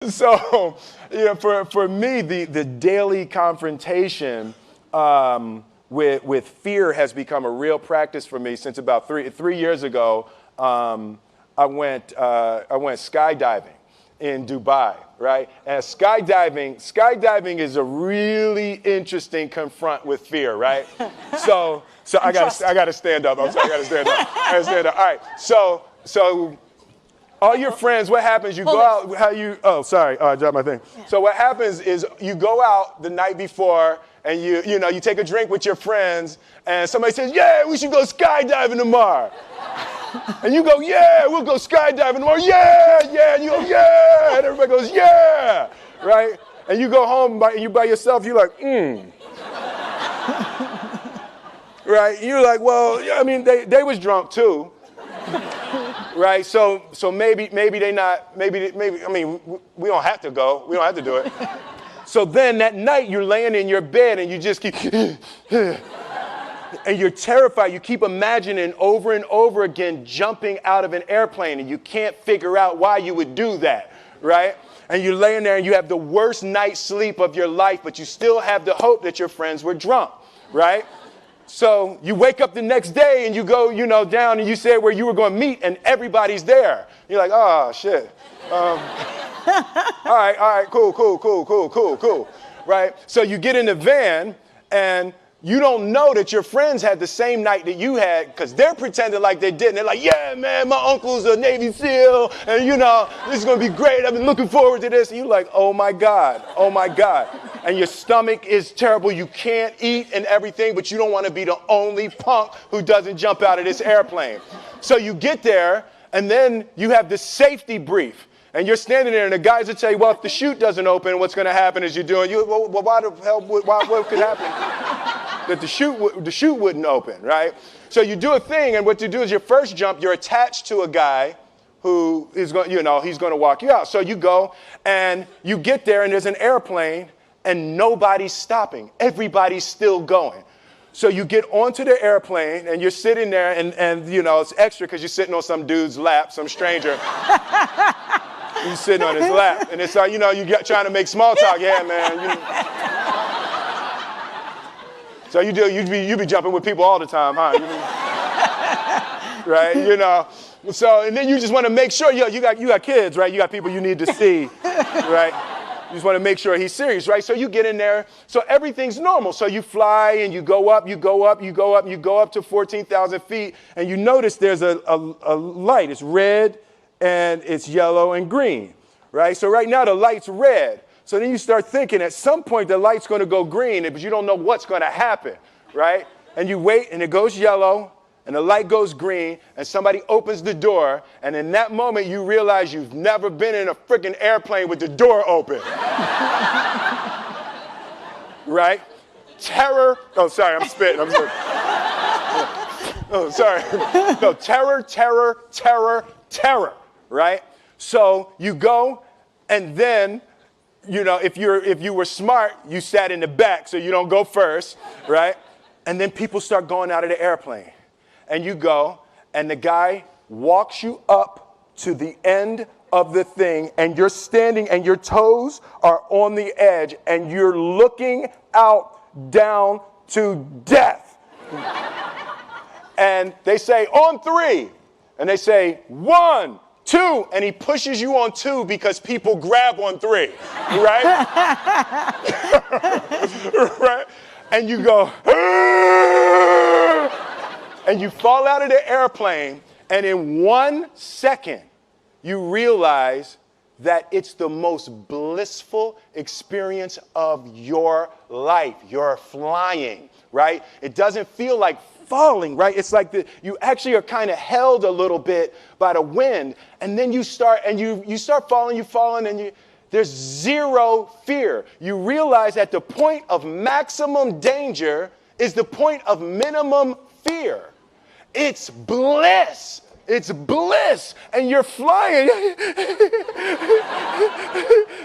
So, for me, the daily confrontation with fear has become a real practice for me since about three years ago. I went skydiving in Dubai, right? And skydiving is a really interesting confront with fear, right? So I gotta stand up. I'm sorry, I gotta stand up. All right. So all your friends, what happens? You go out. I dropped my thing. Yeah. So what happens is you go out the night before and you take a drink with your friends, and somebody says, "Yeah, we should go skydiving tomorrow." And you go, "Yeah, we'll go skydiving tomorrow." Yeah. And you go, "Yeah." And everybody goes, "Yeah." Right? And you go home by yourself, you're like, Right? And you're like, well, I mean, they was drunk too. Right? So maybe they not, maybe, I mean, we don't have to go. We don't have to do it. So then that night you're laying in your bed and you just keep, and you're terrified. You keep imagining over and over again jumping out of an airplane, and you can't figure out why you would do that, right? And you're laying there and you have the worst night's sleep of your life, but you still have the hope that your friends were drunk, right? So you wake up the next day and you go, down and you say where you were going to meet and everybody's there. You're like, oh, shit. All right, cool. Right? So you get in the van and you don't know that your friends had the same night that you had because they're pretending like they didn't. They're like, yeah, man, my uncle's a Navy SEAL and, this is going to be great. I've been looking forward to this. And you're like, oh, my God. And your stomach is terrible. You can't eat and everything, but you don't want to be the only punk who doesn't jump out of this airplane. So you get there, and then you have this safety brief. And you're standing there, and the guys will tell you, well, if the chute doesn't open, what's going to happen is why the hell, what could happen? That the chute wouldn't open, right? So you do a thing, and what you do is your first jump, you're attached to a guy who is going, he's going to walk you out. So you go, and you get there, and there's an airplane, and nobody's stopping. Everybody's still going. So you get onto the airplane, and you're sitting there, and it's extra because you're sitting on some dude's lap, some stranger. You're sitting on his lap, and it's like, you're trying to make small talk. Yeah, man. So you be jumping with people all the time, huh? Right? So, and then you just want to make sure, you got kids, right? You got people you need to see, right? You just want to make sure he's serious, right? So you get in there. So everything's normal. So you fly and you go up to 14,000 feet, and you notice there's a light. It's red and it's yellow and green, right? So right now the light's red. So then you start thinking at some point the light's going to go green, but you don't know what's going to happen, right? And you wait and it goes yellow and the light goes green and somebody opens the door, and in that moment you realize you've never been in a freaking airplane with the door open. Right? Terror. Oh, sorry, I'm spitting. Oh, sorry. No, terror. Right? So you go, and then, if you were smart, you sat in the back so you don't go first, right? And then people start going out of the airplane. And you go, and the guy walks you up to the end of the thing, and you're standing, and your toes are on the edge, and you're looking out down to death. And they say, on 3. And they say, 1, 2, and he pushes you on 2 because people grab on 3, right? Right? And you go, and you fall out of the airplane, and in 1 second, you realize that it's the most blissful experience of your life. You're flying, right? It doesn't feel like falling, right? It's like you actually are kind of held a little bit by the wind, and then you start falling, and there's zero fear. You realize that the point of maximum danger is the point of minimum fear. It's bliss. It's bliss. And you're flying.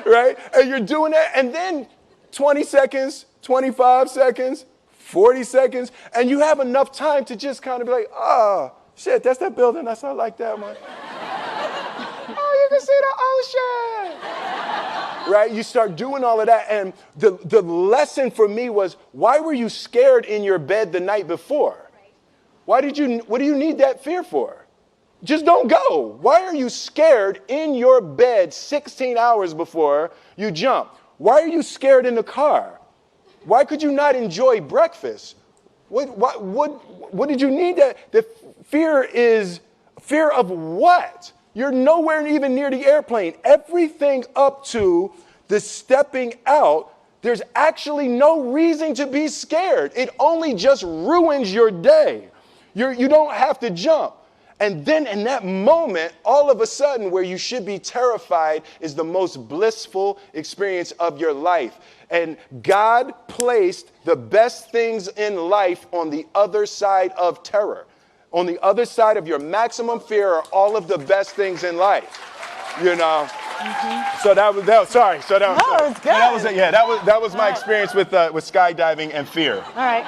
Right? And you're doing that. And then 20 seconds, 25 seconds, 40 seconds, and you have enough time to just kind of be like, oh, shit, that's that building. I like that one. Oh, you can see the ocean. right? You start doing all of that. And the lesson for me was, why were you scared in your bed the night before? What do you need that fear for? Just don't go. Why are you scared in your bed 16 hours before you jump? Why are you scared in the car? Why could you not enjoy breakfast? What did you need that? The fear is fear of what? You're nowhere even near the airplane. Everything up to the stepping out, there's actually no reason to be scared. It only just ruins your day. You don't have to jump. And then in that moment, all of a sudden, where you should be terrified is the most blissful experience of your life. And God placed the best things in life on the other side of terror. On the other side of your maximum fear are all of the best things in life. You know? Mm-hmm. So that was sorry. So that was good. That was my experience with skydiving and fear. All right.